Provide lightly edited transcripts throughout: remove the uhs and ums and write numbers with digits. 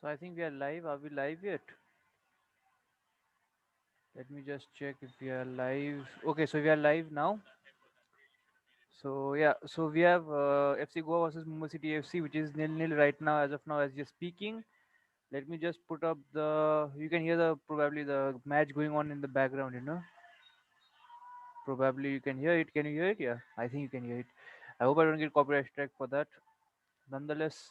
So I think we are live. Are we live yet? Let me just check if we are live. Okay, so we are live now. So yeah, so we have FC Goa versus Mumbai City FC, which is nil-nil right now as of now as you're speaking. Let me just put up the. You can hear the probably the match going on in the background. Probably you can hear it. Can you hear it? Yeah, I think you can hear it. I hope I don't get copyright strike for that. Nonetheless,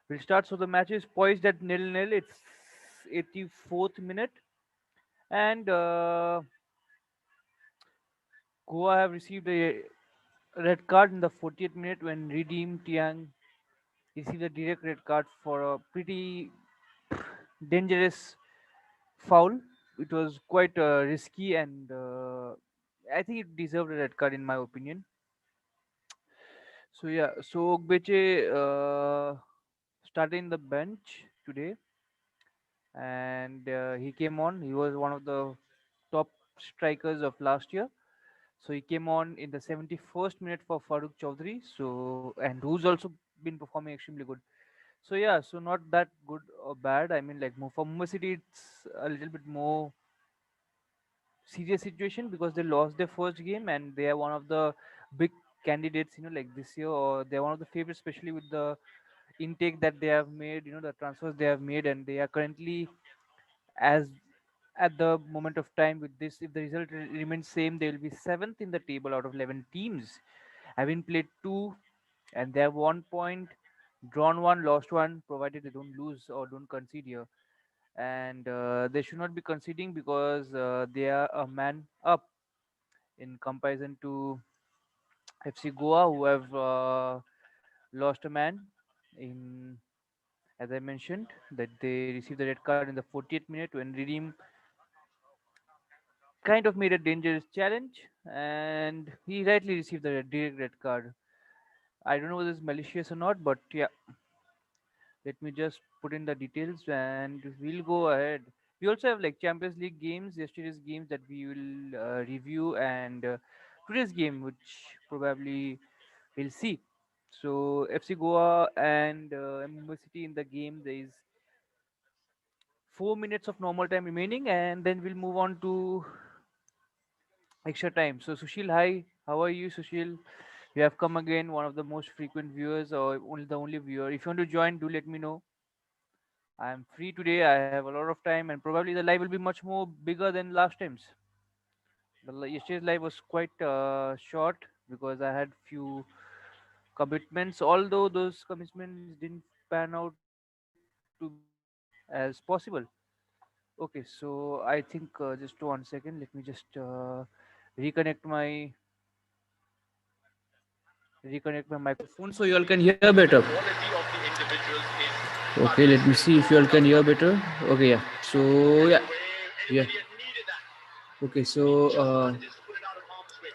we'll start. So the match is poised at nil-nil. It's 84th minute, and Goa have received a red card in the 40th minute when Redeem Tiang received a direct red card for a pretty dangerous foul. It was quite risky, and I think it deserved a red card in my opinion. So yeah, so Ogbeche started in the bench today, and he came on. He was one of the top strikers of last year. So he came on in the 71st minute for Farooq Chaudhary. So and who's also been performing extremely good. So yeah, so not that good or bad. I mean, like for Mumbai City, it's a little bit more serious situation because they lost their first game and they are one of the big candidates, like this year, or they're one of the favorites, especially with the intake that they have made, the transfers they have made, and they are currently as at the moment of time with this. If the result remains same, they will be seventh in the table out of 11 teams, having played two, and they have 1 point, drawn one, lost one, provided they don't lose or don't concede here. And they should not be conceding because they are a man up in comparison to FC Goa, who have lost a man in, as I mentioned, that they received the red card in the 40th minute when Redeem kind of made a dangerous challenge, and he rightly received the direct red card. I don't know whether it's malicious or not, but yeah, let me just put in the details and we'll go ahead. We also have like Champions League games, yesterday's games that we will review, and today's game, which probably we'll see. So FC Goa and Mumbai City in the game. There is 4 minutes of normal time remaining, and then we'll move on to extra time. So Sushil, hi, how are you, Sushil? You have come again, one of the most frequent viewers, or only the only viewer. If you want to join, do let me know. I am free today. I have a lot of time, and probably the live will be much more bigger than last times. Yesterday's live was quite short because I had few commitments. Although those commitments didn't pan out to be as possible. Okay, so I think just 1 second. Let me just reconnect my reconnect my microphone so you all can hear better. Okay, let me see if you all can hear better. Okay, yeah. So yeah. Okay, so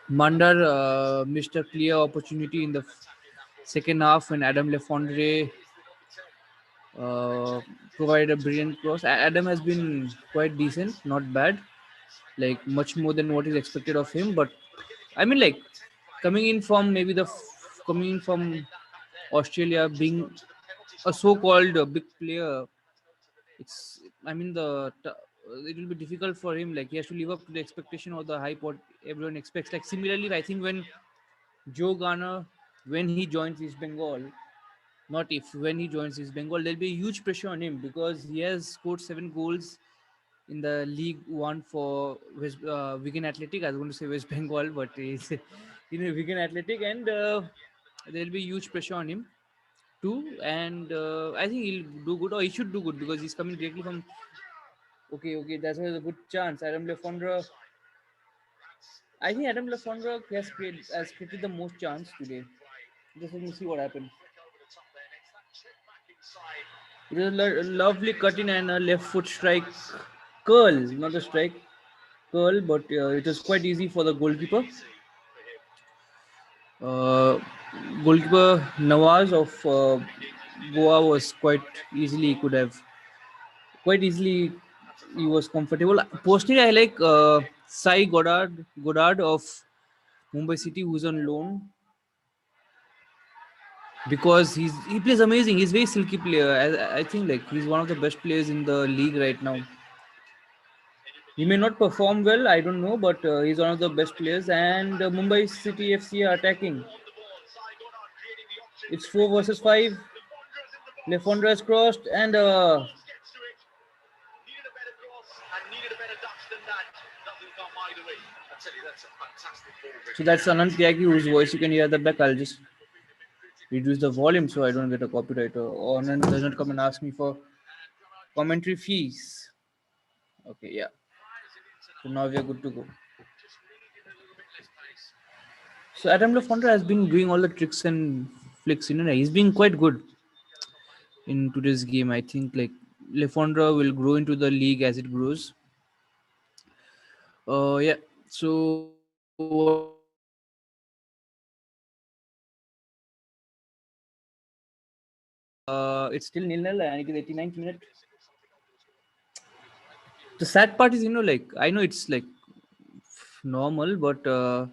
Mandar missed a clear opportunity in the second half when Adam Le Fondre uh, provided a brilliant cross. Adam has been quite decent, not bad, like much more than what is expected of him. But I mean, like coming in from maybe coming in from Australia, being a so-called big player, it's I mean it will be difficult for him. Like he has to live up to the expectation or the hype what everyone expects. Like similarly, I think when Joe Garner, when he joins East Bengal, not if when he joins East Bengal, there'll be a huge pressure on him because he has scored 7 goals in the League One for Wigan Athletic. I was going to say West Bengal, but he's Wigan Athletic, and there'll be huge pressure on him too. And I think he'll do good, or he should do good because he's coming directly from. Okay, that's a good chance. Adam Le Fondre. I think Adam Le Fondre has created the most chance today. Just let me see what happens. It was a lovely cut in and a left foot strike curl, not a strike curl, but it was quite easy for the goalkeeper. Uh, Goalkeeper Nawaz of Goa was quite easily could have quite easily he was comfortable. Personally, I like Sai Godard of Mumbai City, who's on loan. because he plays amazing. He's very silky player. I think like he's one of the best players in the league right now. He may not perform well, I don't know, but he's one of the best players. And Mumbai City FC are attacking. It's 4 versus 5. Le Fondre has crossed, and so that's Anand Tyagi whose voice you can hear at the back. I'll just reduce the volume so I don't get a copyright or Anand does not come and ask me for commentary fees. Okay, yeah. So now we are good to go. So Adam Le Fondre has been doing all the tricks and flicks. He's been quite good in today's game. I think like Le Fondre will grow into the league as it grows. Yeah. So what else can I say? It's still nil-nil and it is 89th minute. The sad part is, like I know it's like normal, but mm,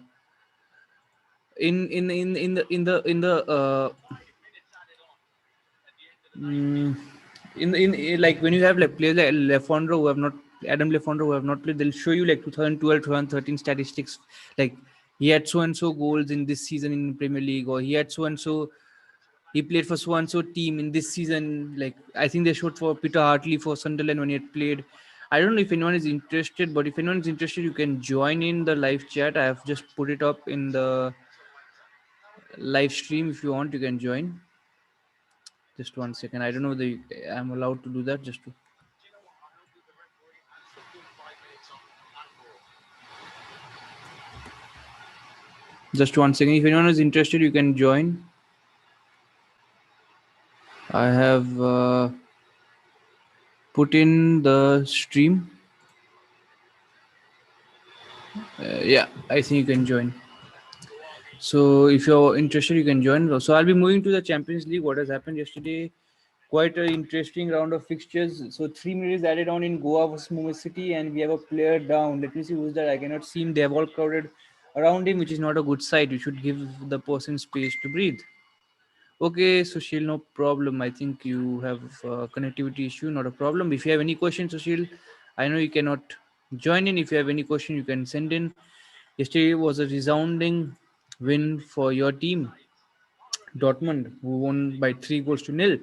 like when you have like players like Lefondro who have not Adam Lefondro who have not played, they'll show you like 2012, 2013 statistics. Like he had so and so goals in this season in Premier League, or he had so and so. He played for so and so team in this season. Like I think they showed for Peter Hartley for Sunderland when he had played. I don't know if anyone is interested, but if anyone is interested, you can join in the live chat. I have just put it up in the live stream. If you want, you can join. Just 1 second. I don't know the I'm allowed to do that. Just 1 second. If anyone is interested, you can join. I have put in the stream. Yeah, I think you can join. So if you're interested, you can join. So I'll be moving to the Champions League. What has happened yesterday? Quite an interesting round of fixtures. So 3 minutes added on in Goa versus Mumbai City, and we have a player down. Let me see who's that. I cannot see him. They have all crowded around him, which is not a good sight. You should give the person space to breathe. Okay, Sushil, no problem. I think you have a connectivity issue, not a problem. If you have any questions, Sushil, I know you cannot join in. If you have any question, you can send in. Yesterday was a resounding win for your team, Dortmund, who won by 3 goals to nil.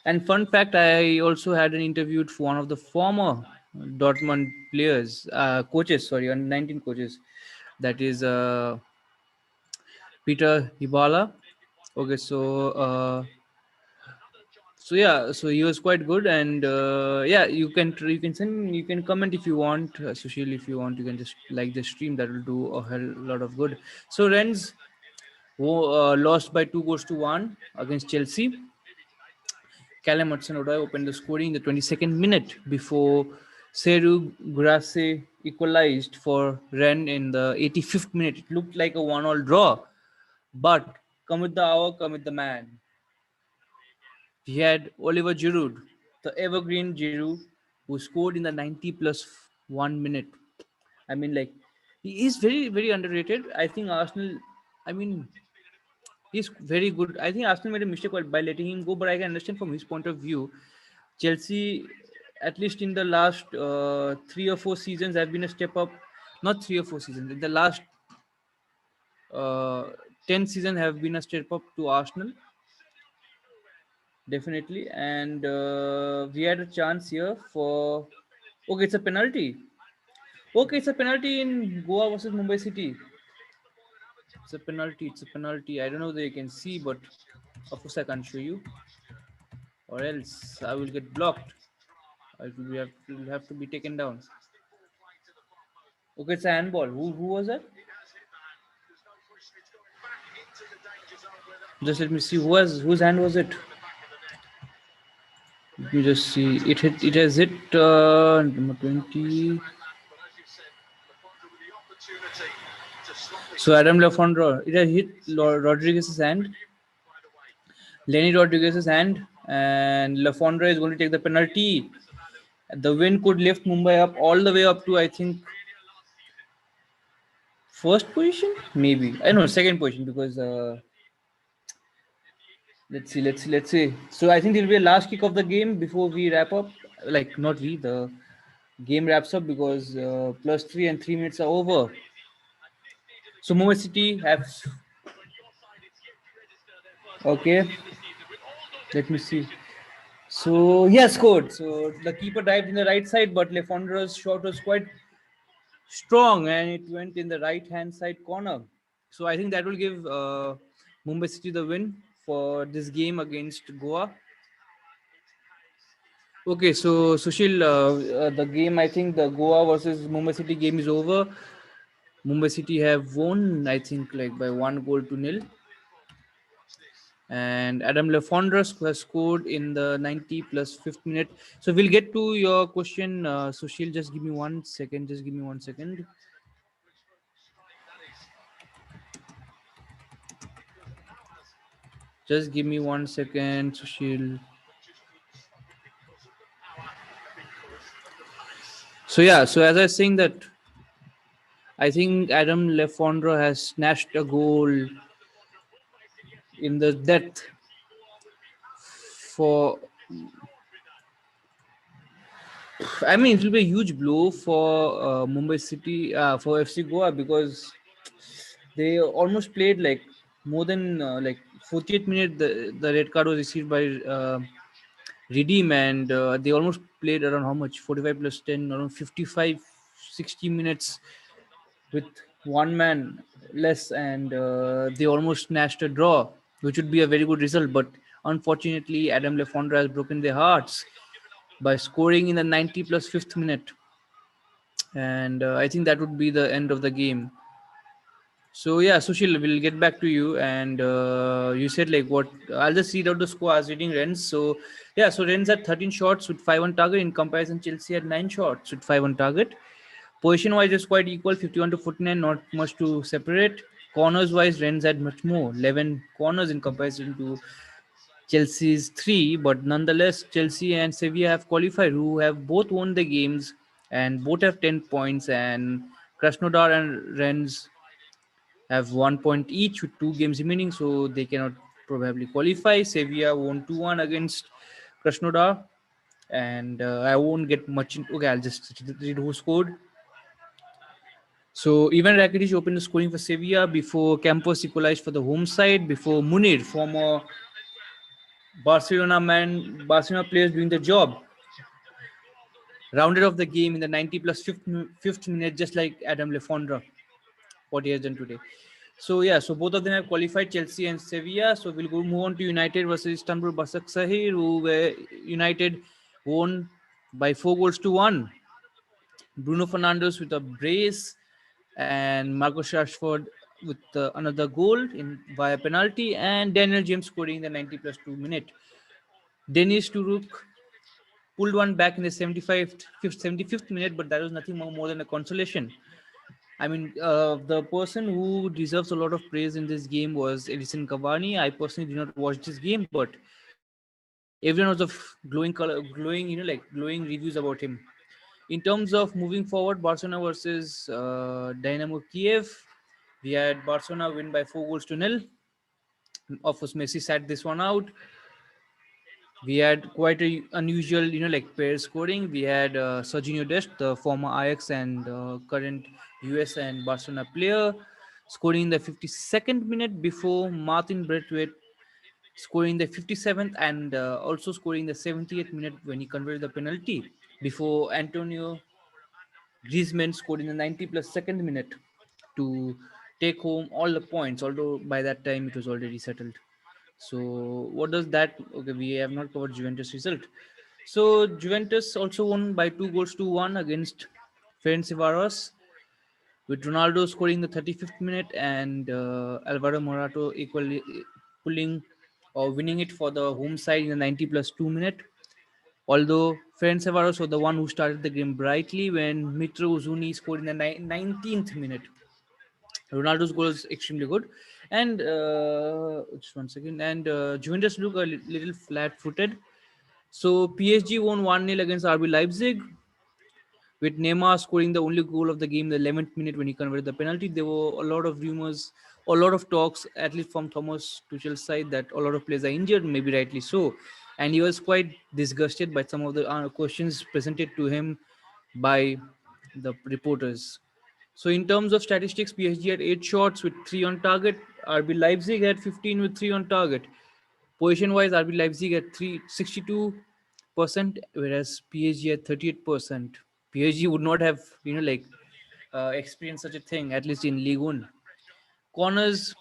And fun fact, I also had an interview with one of the former Dortmund players, coaches, sorry, under 19 coaches. That is Peter Hibala. Okay, so yeah, so he was quite good, and yeah, you can send you can comment if you want, Sushil. If you want, you can just like the stream. That will do a hell lot of good. So Rennes lost by 2 goals to 1 against Chelsea. Callum Hudson-Odoi opened the scoring in the 22nd minute before Seru Grasse equalized for Rennes in the 85th minute. It looked like a one-all draw, but come with the hour, come with the man. We had Oliver Giroud, the evergreen Giroud, who scored in the 90 plus 1 minute. I mean, like, he is very, very underrated. I think Arsenal, I mean, he's very good. I think Arsenal made a mistake by letting him go, but I can understand from his point of view. Chelsea, at least in the last 3 or 4 seasons, have been a step up. Not 3 or 4 seasons. In the last uh, 10 seasons, have been a step up to Arsenal, definitely. And we had a chance here for. Okay, it's a penalty. Okay, it's a penalty in Goa versus Mumbai City. It's a penalty. It's a penalty. I don't know whether you can see, but of course I can't show you, or else I will get blocked. Will have to be taken down. Okay, it's a handball. Who was that? Just let me see whose hand was it. Let me just see. It has hit number 20. So Adam Le Fondre, it has hit Rodriguez's hand. Lenny Rodriguez's hand, and Le Fondre is going to take the penalty. The win could lift Mumbai up all the way up to, I think, first position, maybe. I know second position, because Let's see. So I think it will be a last kick of the game before we wrap up. Like not we, the game wraps up because +3 and 3 minutes are over. So Mumbai City have okay. Let me see. So he has scored. So the keeper dived in the right side, but Le Fondre's shot was quite strong and it went in the right hand side corner. So I think that will give Mumbai City the win for this game against Goa. Okay, so Sushil, the game, I think the Goa versus Mumbai City game is over. Mumbai City have won, I think, like by 1 goal to nil. And Adam Le Fondre has scored in the 90 plus fifth minute. So we'll get to your question, Sushil. Just give me 1 second. Just give me 1 second. Just give me 1 second, Sushil. So yeah, so as I was saying that I think Adam Le Fondre has snatched a goal in the depth for. I mean, it will be a huge blow for Mumbai City, for FC Goa because they almost played like more than like 48th minute. The red card was received by Redeem, and they almost played around how much 45 plus 10, around 55, 60 minutes with one man less, and they almost snatched a draw, which would be a very good result. But unfortunately, Adam Le Fondre has broken their hearts by scoring in the 90 plus fifth minute, and I think that would be the end of the game. So yeah, Sushil, we'll get back to you. And you said like what? I'll just read out the score. I was reading Rennes. So yeah, so Rennes had 13 shots with 5 on target. In comparison, Chelsea had 9 shots with 5 on target. Position wise, it's quite equal, 51 to 49. Not much to separate. Corners wise, Rennes had much more, 11 corners in comparison to Chelsea's 3. But nonetheless, Chelsea and Sevilla have qualified, who have both won the games and both have 10 points. And Krasnodar and Rennes have 1 point each with 2 games remaining, so they cannot probably qualify. Sevilla won 2-1 against Krasnodar, and I won't get much. Okay, I'll just read who scored. So Ivan Rakitic opened the scoring for Sevilla before Campos equalized for the home side. Before Munir, former Barcelona players doing the job, rounded off the game in the 90 plus fifth minute, just like Adam Le Fondre, what he has done today. So yeah, so both of them have qualified, Chelsea and Sevilla. So we'll go move on to United versus Istanbul Basaksehir, who were United won by 4 goals to 1. Bruno Fernandes with a brace and Marcus Rashford with another goal in via penalty, and Daniel James scoring in the 90 plus 2 minute. Denis Turuk pulled one back in the 75th minute, but that was nothing more than a consolation. I mean, the person who deserves a lot of praise in this game was Edison Cavani. I personally did not watch this game, but everyone was of glowing color, glowing, like glowing reviews about him. In terms of moving forward, Barcelona versus Dynamo Kiev, we had Barcelona win by 4 goals to 0. Of course, Messi sat this one out. We had quite a unusual, like pair scoring. We had Serginho Dest, the former Ajax and current US and Barcelona player, scoring in the 52nd minute before Martin Braithwaite scoring the 57th, and also scoring the 70th minute when he converted the penalty before Antonio Griezmann scored in the 90 plus second minute to take home all the points, although by that time it was already settled. So what does that? Okay, we have not covered Juventus result. So Juventus also won by 2 goals to 1 against Ferencvaros, with Ronaldo scoring the 35th minute and Alvaro Morato equally pulling or winning it for the home side in the 90 plus 2 minute. Although Ferencvaros was the one who started the game brightly when Mitro Uzuni scored in the 19th minute. Ronaldo's goal is extremely good, and just 1 second. And Juventus look a little flat-footed. So PSG won 1-0 against RB Leipzig, with Neymar scoring the only goal of the game in the 11th minute when he converted the penalty. There were a lot of rumors a lot of talks, at least from Thomas Tuchel's side, that a lot of players are injured, maybe rightly so. And he was quite disgusted by some of the questions presented to him by the reporters. So in terms of statistics, PSG had 8 shots with 3 on target. RB Leipzig had 15 with 3 on target. Position wise, RB Leipzig at 62%, whereas PSG at 38%. PSG would not have, experienced such a thing, at least in League One. Corners,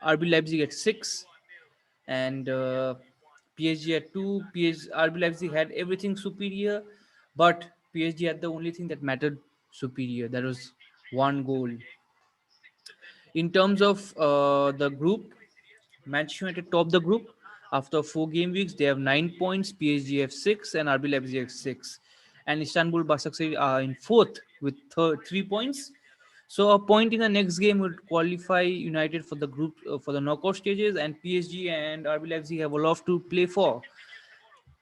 RB Leipzig at 6, and PSG at 2. RB Leipzig had everything superior, but PSG had the only thing that mattered superior. That was one goal. In terms of the group, Manchester United top the group. After 4 game weeks, they have 9 points. PSG have 6, and RB Leipzig have 6. And Istanbul Basaksehir are in fourth with 3 points. So a point in the next game would qualify United for the group for the knockout stages, and PSG and RB Leipzig have a lot to play for.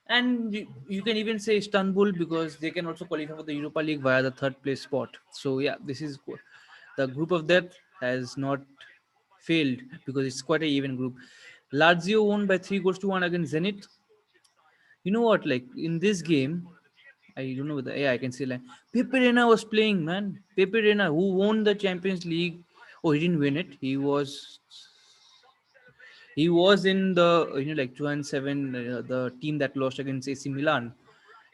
And you can even say Istanbul because they can also qualify for the Europa League via the third place spot. So yeah, this is the group of death has not failed because it's quite a even group. Lazio won by 3 goals to 1 against Zenit. You know what? Like in this game, I don't know whether yeah I can say like Pepe Reina was playing, man. Pepe Reina, who won the Champions League. Oh, he didn't win it. He was in the 2007 the team that lost against AC Milan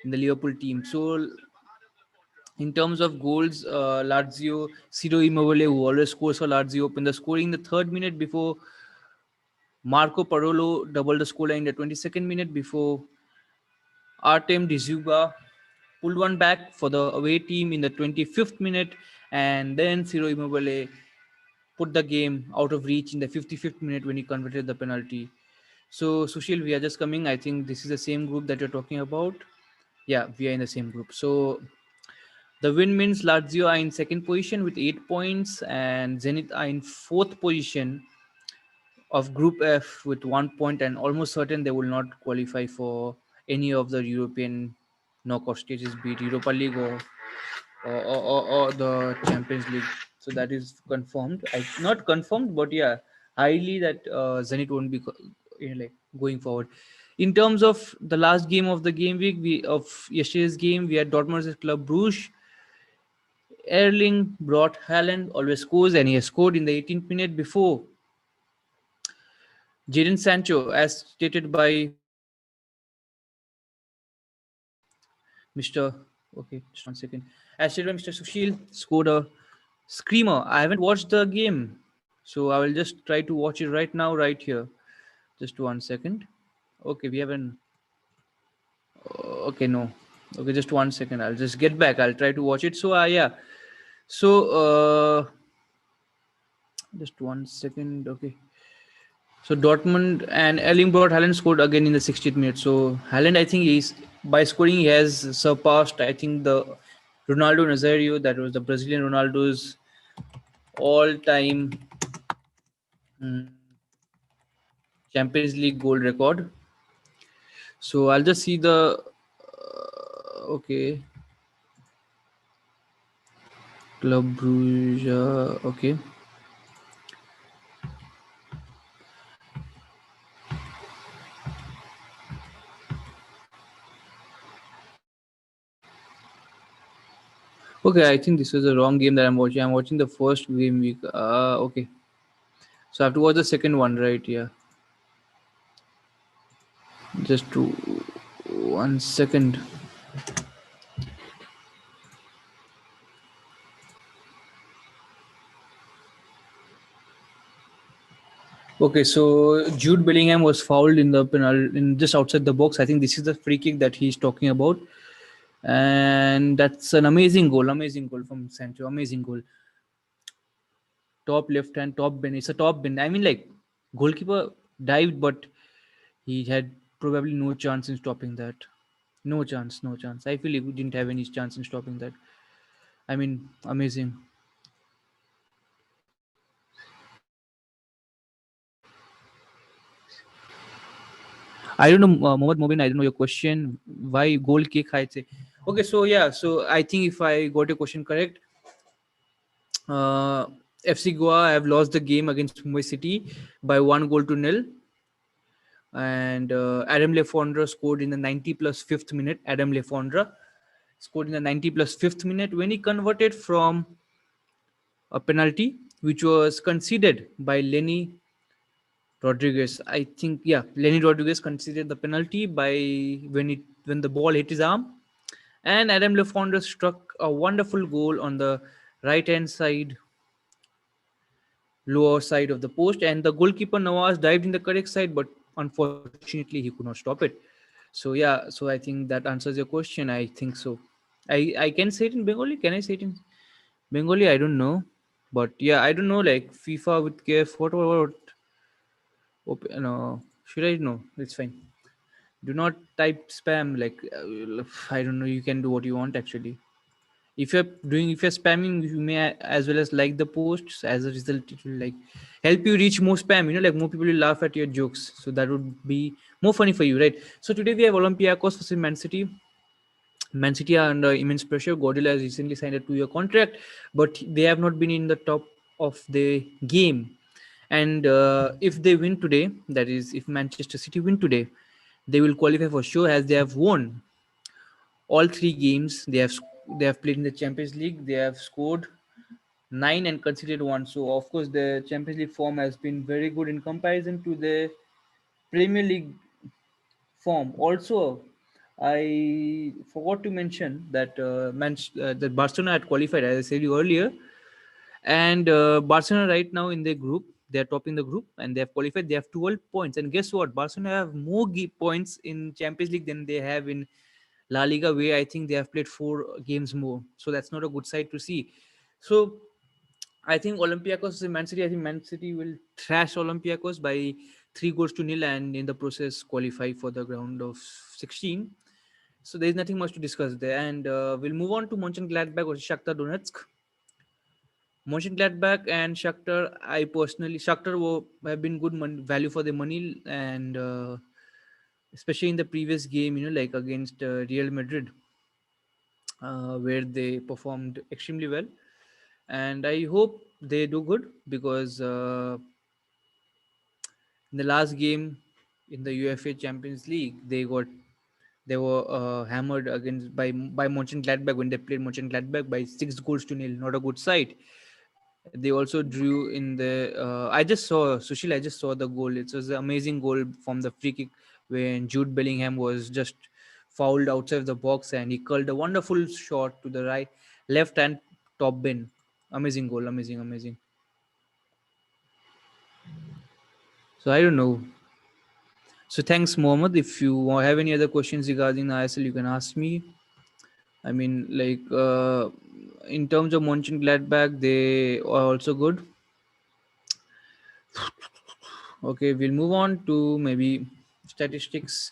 in the Liverpool team. So in terms of goals, Lazio, Ciro Immobile, who always scores for Lazio, opened the scoring in the 3rd minute before Marco Parolo doubled the scoreline in the 22nd minute before Artem Dizuba pulled one back for the away team in the 25th minute, and then Ciro Immobile put the game out of reach in the 55th minute when he converted the penalty. So, Sushil, we are just coming. I think this is the same group that you're talking about. Yeah, we are in the same group. So, the win means Lazio are in second position with 8 points, and Zenit are in fourth position of Group F with 1 point, and almost certain they will not qualify for any of the European knockout stages, be it Europa League or the Champions League. So that is confirmed. Not confirmed, but yeah, highly that Zenit won't be going forward. In terms of the last game of the game week, of yesterday's game, we had Dortmund versus Club Brugge. Erling brought Haaland, always scores, and he has scored in the 18th minute before Jadon Sancho, as stated by Mr. Okay, just 1 second. As stated by Mr. Sushil, scored a screamer. I haven't watched the game, so I will just try to watch it right now, right here. Just 1 second. Okay, we haven't. Okay, no. Okay, just 1 second. I'll just get back. I'll try to watch it. So, yeah. So, just 1 second. Okay. So Dortmund and Erling Braut Haaland scored again in the 60th minute. So Haaland, I think he's by scoring he has surpassed I think the Ronaldo Nazario, that was the Brazilian Ronaldo's all-time mm, Champions League goal record. So I'll just see the okay Club Brugge. Okay. Okay, I think this was the wrong game that I'm watching. I'm watching the first game week. Okay. So I have to watch the second one, right? Yeah. Just 1 second. Okay, so Jude Bellingham was fouled in the penalty in just outside the box. I think this is the free kick that he's talking about, and that's an amazing goal from Sancho, amazing goal. Top left hand, top bin. It's a top bin. I mean, like goalkeeper dived, but he had probably no chance in stopping that. No chance, no chance. I feel he didn't have any chance in stopping that. I mean, amazing. I don't know, Mohammad Mobin. I don't know your question. Why goal kick? I say. Okay, so yeah, so I think if I got your question correct, uh, FC Goa have lost the game against Mumbai City by 1 goal to nil. And Adam Le Fondre scored in the 90 plus fifth minute. Adam Le Fondre scored in the 90 plus fifth minute when he converted from a penalty which was conceded by Lenny Rodriguez. I think, yeah, Lenny Rodriguez conceded the penalty by when the ball hit his arm, and Adam Le Fondre struck a wonderful goal on the right hand side, lower side of the post, and the goalkeeper Nawaz dived in the correct side, but unfortunately he could not stop it. So yeah, so I think that answers your question. I think so. I can say it in Bengali. Can I say it in Bengali? I don't know, but yeah, I don't know. Like FIFA with KF. What? No, should I? No, it's fine. Do not type spam. Like I don't know. You can do what you want actually. If you're spamming, you may as well as like the posts. As a result, it will like help you reach more spam. Like more people will laugh at your jokes. So that would be more funny for you, right? So today we have Olympiacos versus Man City. Man City are under immense pressure. Guardiola has recently signed a 2-year contract, but they have not been in the top of the game. And if they win today, that is, if Manchester City win today, they will qualify for sure, as they have won all three games they have played in the Champions League. They have scored 9 and conceded 1. So of course the Champions League form has been very good in comparison to the Premier League form. Also, I forgot to mention that that Barcelona had qualified, as I said you earlier, and Barcelona right now in their group, they are topping the group and they have qualified. They have 12 points, and guess what? Barcelona have more points in Champions League than they have in La Liga, where I think they have played 4 games more. So that's not a good sight to see. So I think Olympiacos and Man City. I think Man City will trash Olympiacos by 3 goals to nil, and in the process qualify for the round of 16. So there is nothing much to discuss there, and we'll move on to Mönchengladbach or Shakhtar Donetsk. Mönchengladbach and Shakhtar. I personally, Shakhtar have been good value for the money, and especially in the previous game, like against Real Madrid, where they performed extremely well. And I hope they do good because in the last game in the UEFA Champions League, they were hammered against by Mönchengladbach when they played Mönchengladbach by 6 goals to nil. Not a good sight. They also drew in the. I just saw Sushil. I just saw the goal. It was an amazing goal from the free kick when Jude Bellingham was just fouled outside the box and he curled a wonderful shot to the right, left hand top bin. Amazing goal. Amazing, amazing. So I don't know. So thanks, Mohammed. If you have any other questions regarding the ISL, you can ask me. I mean, like in terms of Mönchengladbach, they are also good. Okay, we'll move on to maybe statistics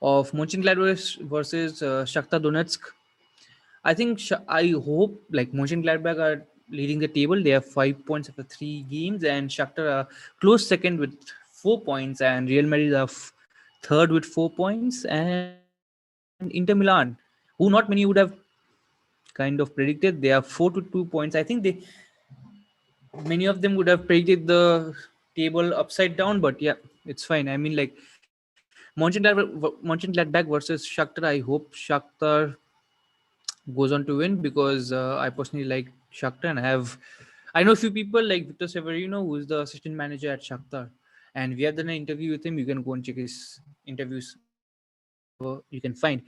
of Mönchengladbach versus Shakhtar Donetsk. I think I hope like Mönchengladbach are leading the table. They have 5 points after 3 games, and Shakhtar are close second with 4 points, and Real Madrid are third with 4 points, and Inter Milan, who not many would have kind of predicted, they are 4 to 2 points. I think many of them would have predicted the table upside down, but yeah, it's fine. I mean, like Mönchengladbach versus Shakhtar. I hope Shakhtar goes on to win because I personally like Shakhtar and I know a few people like Victor Severino, who is the assistant manager at Shakhtar, and we have done an interview with him. You can go and check his interviews wherever you can find.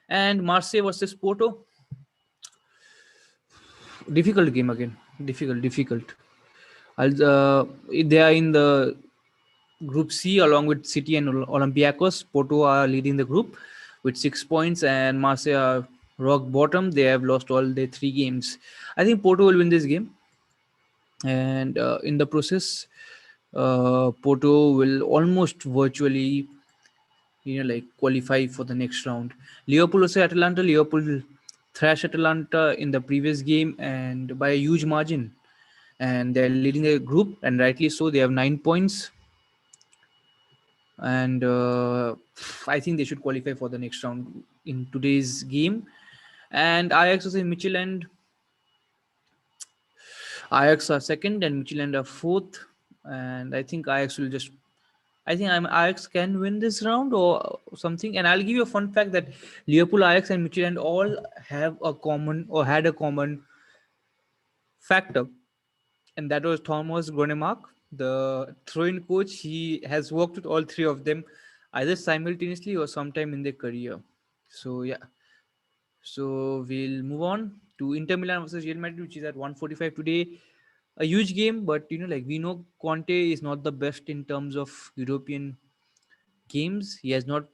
And Marseille versus Porto, difficult game again. Difficult. They are in the Group C along with City and Olympiacos. Porto are leading the group with 6 points, and Marseille are rock bottom. They have lost all their 3 games. I think Porto will win this game, and in the process, Porto will almost virtually, like qualify for the next round. Liverpool versus Atalanta. Liverpool thrashed Atalanta in the previous game and by a huge margin, and they're leading the group, and rightly so. They have 9 points, and I think they should qualify for the next round in today's game. And Ajax versus Michelin. Ajax are second and Midtjylland are fourth. And I think Ajax will just. I think Ajax can win this round or something. And I'll give you a fun fact that Liverpool, Ajax, and Midtjylland all have a common or had a common factor, and that was Thomas Gronemark, the throw-in coach. He has worked with all three of them either simultaneously or sometime in their career. So yeah, so we'll move on to Inter Milan versus Real Madrid, which is at 1:45 today. A huge game, but like we know, Conte is not the best in terms of European games. He has not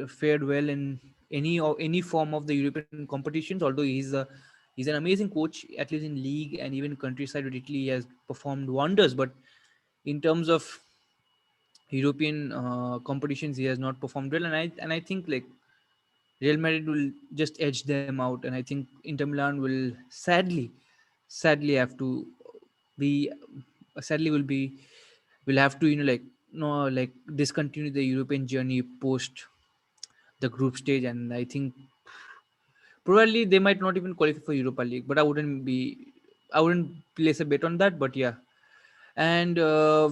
fared well in any form of the European competitions. Although he's an amazing coach, at least in league and even countryside with Italy, he has performed wonders. But in terms of European competitions, he has not performed well. And I think like Real Madrid will just edge them out, and I think Inter Milan will sadly have to be sadly will have to like no like discontinue the European journey post the group stage. And I think probably they might not even qualify for Europa League, but I wouldn't place a bet on that. But yeah, and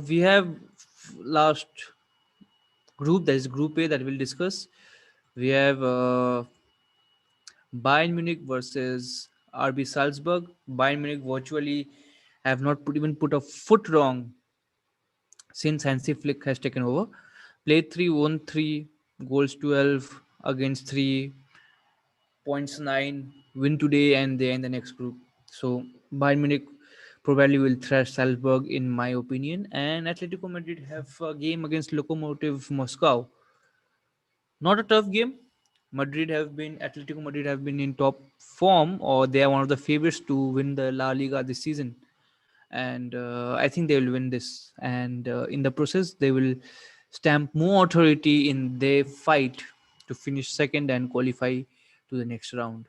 we have last group, that is Group A, that we'll discuss. We have Bayern Munich versus RB Salzburg. Bayern Munich virtually have not even put a foot wrong since Hansi Flick has taken over. Played 3, won 3, goals 12 against 3, points 9, win today, and they in the next group. So Bayern Munich probably will thrash Salzburg, in my opinion. And Atletico Madrid have a game against Lokomotiv Moscow. Not a tough game. Atletico Madrid have been in top form, or they are one of the favorites to win the La Liga this season. And I think they will win this. And in the process, they will stamp more authority in their fight to finish second and qualify to the next round.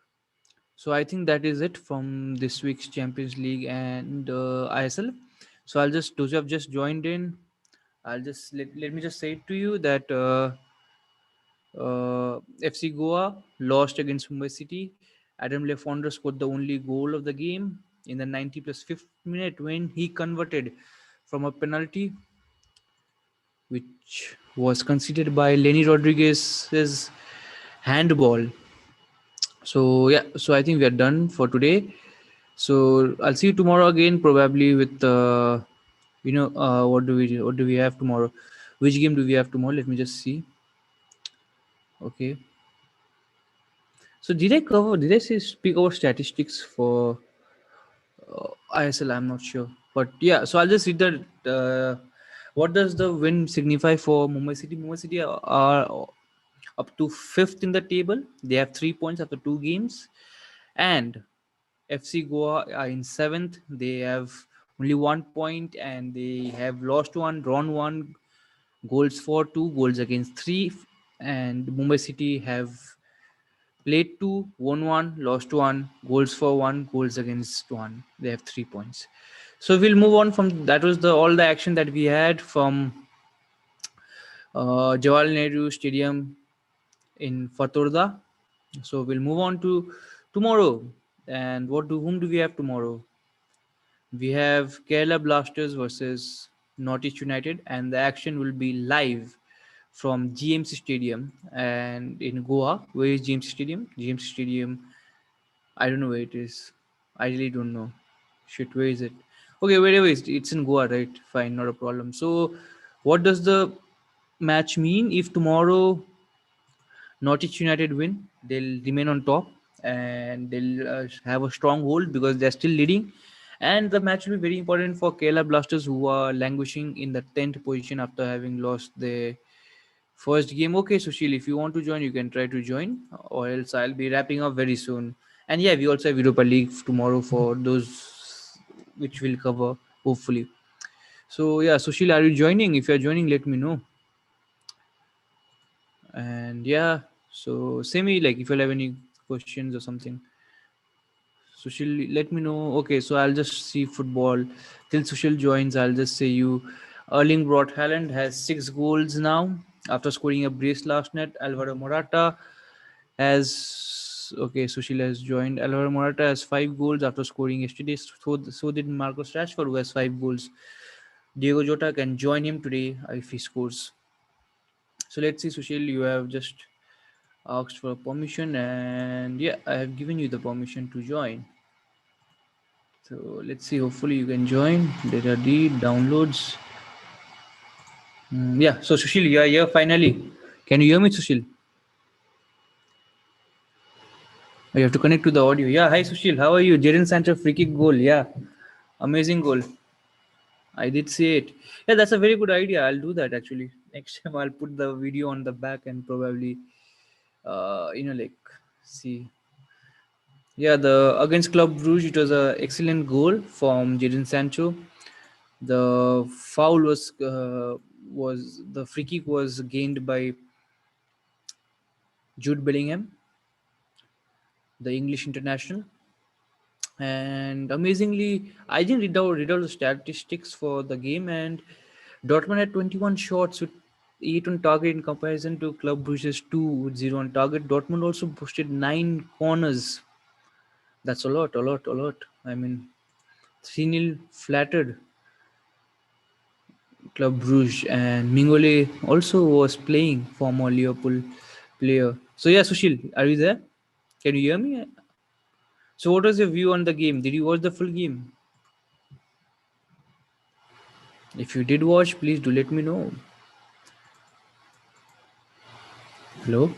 So I think that is it from this week's Champions League and ISL. So I'll just those who have just joined in, I'll just let me just say to you that FC Goa lost against Mumbai City. Adam Le Fondre scored the only goal of the game in the 90 plus fifth minute when he converted from a penalty which was conceded by Lenny Rodriguez's handball. So yeah, so I think we are done for today. So I'll see you tomorrow again, probably with what do we have tomorrow? Which game do we have tomorrow? Let me just see. Okay. So did I cover? Did I say speak about statistics for ISL? I'm not sure, but yeah. So I'll just read that. What does the win signify for Mumbai City? Mumbai City are up to fifth in the table. They have 3 points after 2 games, and FC Goa are in seventh. They have only 1 point, and they have lost one, drawn one, goals for 2, goals against 3. And Mumbai City have played 2, won 1, lost 1, goals for 1, goals against 1. They have 3 points. So we'll move on from that. Was the all the action that we had from Jawaharlal Nehru Stadium in Fatorda. So we'll move on to tomorrow. And whom do we have tomorrow? We have Kerala Blasters versus Northeast United, and the action will be live from GMC Stadium and in Goa. Where is GMC Stadium? GMC Stadium. I don't know where it is. I really don't know. Shit, where is it? Okay, wherever it's in Goa, right? Fine, not a problem. So, what does the match mean if tomorrow Norwich United win? They'll remain on top and they'll have a strong hold because they're still leading. And the match will be very important for Kerala Blasters, who are languishing in the 10th position after having lost their first game. Okay, Sushil, if you want to join, you can try to join, or else I'll be wrapping up very soon. And yeah, we also have Europa League tomorrow for those which we'll cover, hopefully. So yeah, Sushil, are you joining? If you're joining, let me know. And yeah, so Semi, like if you'll have any questions or something, Sushil, let me know. Okay, so I'll just see football till Sushil joins. I'll just say you, Erling Braut Haaland has 6 goals now after scoring a brace last night. Alvaro Morata has Okay, Sushil has joined. Alvaro Morata has 5 goals after scoring yesterday. So did Marcus Rashford, who has 5 goals. Diego Jota can join him today if he scores. So let's see, Sushil, you have just asked for permission, and yeah, I have given you the permission to join. So let's see, hopefully you can join. Data D downloads. Yeah, so Sushil, you are here finally. Can you hear me, Sushil? Oh, you have to connect to the audio. Yeah, hi Sushil, how are you? Jadon Sancho free kick goal. Yeah, amazing goal. I did see it. Yeah, that's a very good idea. I'll do that actually. Next time I'll put the video on the back and probably, like see. Yeah, the against Club Brugge, it was a excellent goal from Jadon Sancho. The foul was the free kick was gained by Jude Bellingham, the English international. And amazingly, I didn't read out the statistics for the game, and Dortmund had 21 shots with 8 on target in comparison to Club Brugge's 2 with 0 on target. Dortmund also posted 9 corners. That's a lot, a lot, a lot. I mean, 3-0 flattered Club Brugge, and Mingole also was playing, former Liverpool player. So yeah, Sushil, are you there? Can you hear me? So what was your view on the game? Did you watch the full game? If you did watch, please do let me know. Hello?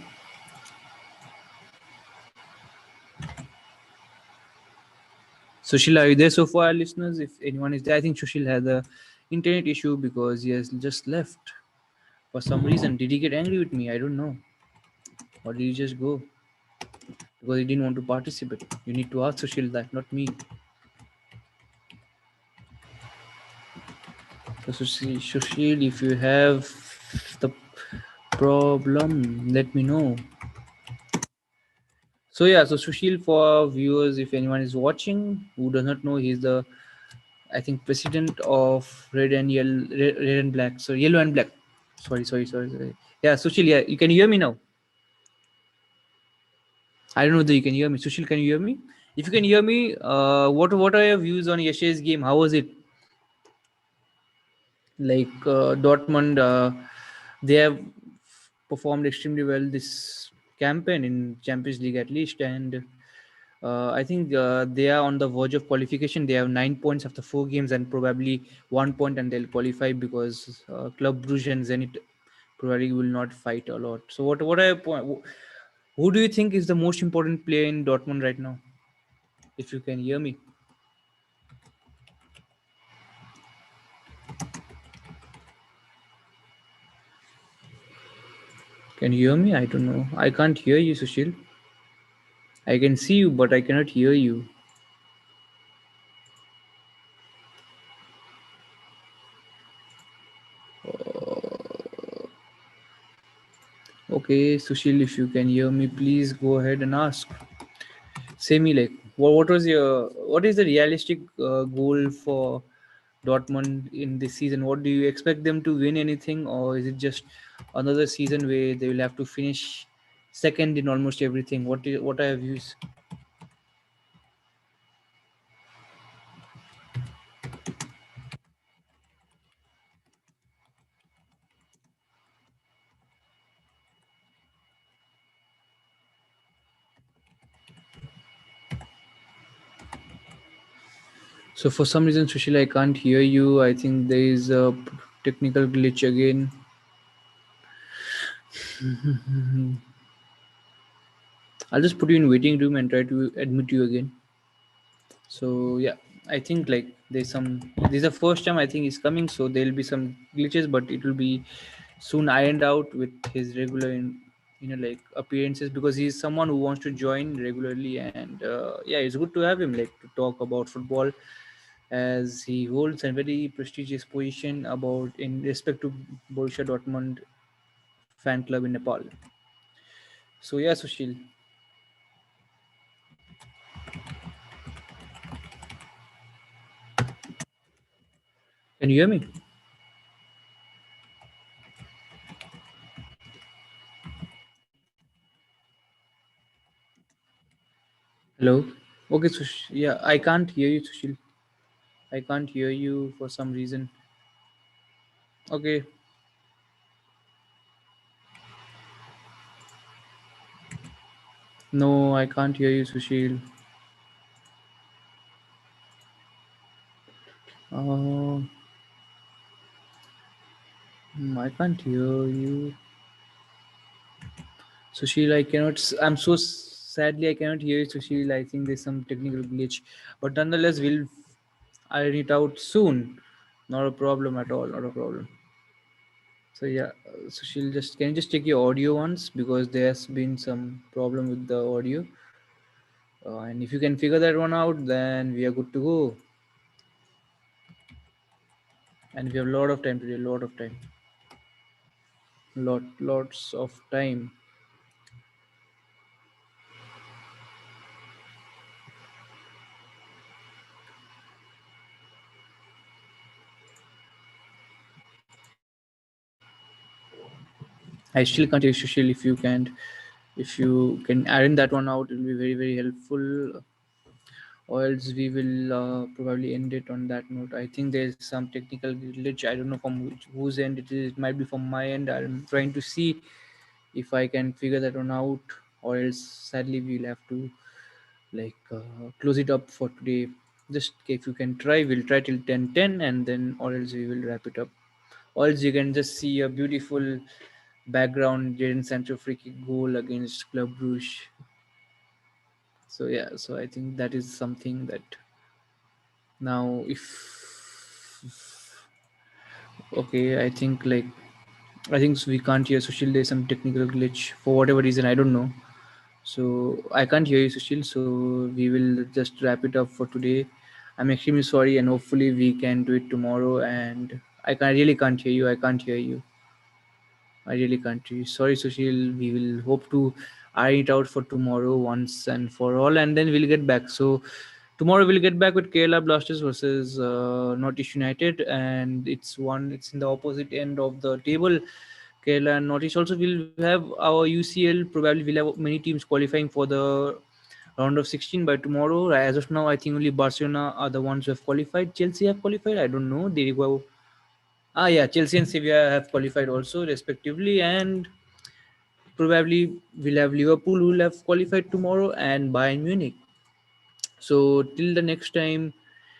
Sushil, are you there so far, listeners? If anyone is there, I think Sushil had a internet issue because he has just left for some reason. Did he get angry with me? I don't know. Or did he just go because he didn't want to participate? You need to ask Sushil that, not me. So Sushil, if you have the problem, let me know. So yeah, so Sushil, for our viewers, if anyone is watching who does not know, he's the, I think, president of Red and Yellow, Red and Black. So Yellow and Black. Sorry. Yeah, Sushil, yeah, you can hear me now. I don't know whether you can hear me. Sushil, can you hear me? If you can hear me, what are your views on yesterday's game? How was it? Like Dortmund, they have performed extremely well this campaign in Champions League at least, and I think they are on the verge of qualification. They have 9 points after 4 games, and probably 1 point, and they'll qualify because Club Brugge and Zenit probably will not fight a lot. So, what are your point? Who do you think is the most important player in Dortmund right now? If you can hear me, can you hear me? I don't know. I can't hear you, Sushil. I can see you, but I cannot hear you. Okay, Sushil, if you can hear me, please go ahead and ask. Say me like what is the realistic goal for Dortmund in this season? What do you expect them to win anything, or is it just another season where they will have to finish second in almost everything? What are your views? So for some reason, Sushil, I can't hear you. I think there is a technical glitch again. I'll just put you in waiting room and try to admit you again. So yeah, I think like there's some. This is the first time I think he's coming, so there'll be some glitches, but it will be soon ironed out with his regular, like appearances, because he's someone who wants to join regularly, and yeah, it's good to have him like to talk about football, as he holds a very prestigious position about in respect to Borussia Dortmund fan club in Nepal. So yeah, Sushil, can you hear me? Hello. Okay, yeah, I can't hear you, Sushil. I can't hear you for some reason. Okay, no, I can't hear you, Sushil. Uh, I can't hear you, Sushil. I cannot. I'm so sadly I cannot hear you, Sushil. I think there's some technical glitch, but nonetheless, we'll iron it out soon. Not a problem at all. Not a problem. So yeah, Sushil, just can you just check your audio once because there's been some problem with the audio, and if you can figure that one out, then we are good to go. And we have a lot of time today. Lot of time. Lots of time. I still can't hear Sushil. If you can iron that one out, it will be very very helpful. Or else we will probably end it on that note. I think there's some technical glitch. I don't know from whose end it is. It might be from my end. I'm trying to see if I can figure that one out, or else sadly we'll have to close it up for today. Just if you can try, we'll try till 10:10, and then or else we will wrap it up. Or else you can just see a beautiful background Jadon Sancho free kick goal against Club Brugge. So yeah, so I think that is something that now if okay, I think we can't hear Sushil. There's some technical glitch for whatever reason. I don't know. So I can't hear you, Sushil. So we will just wrap it up for today. I'm extremely sorry, and hopefully we can do it tomorrow. And I really can't hear you. I can't hear you. I really can't hear you. Sorry, Sushil. We will hope to iron it out for tomorrow once and for all, and then we'll get back. So tomorrow we'll get back with Kerala Blasters versus Northeast United, and it's one. It's in the opposite end of the table. Kerala and Northeast also will have our UCL. Probably we'll have many teams qualifying for the round of 16 by tomorrow. As of now, I think only Barcelona are the ones who have qualified. Chelsea have qualified. I don't know. They go. Ah, yeah, Chelsea and Sevilla have qualified also, respectively, and probably we'll have Liverpool who will have qualified tomorrow and Bayern Munich. So till the next time,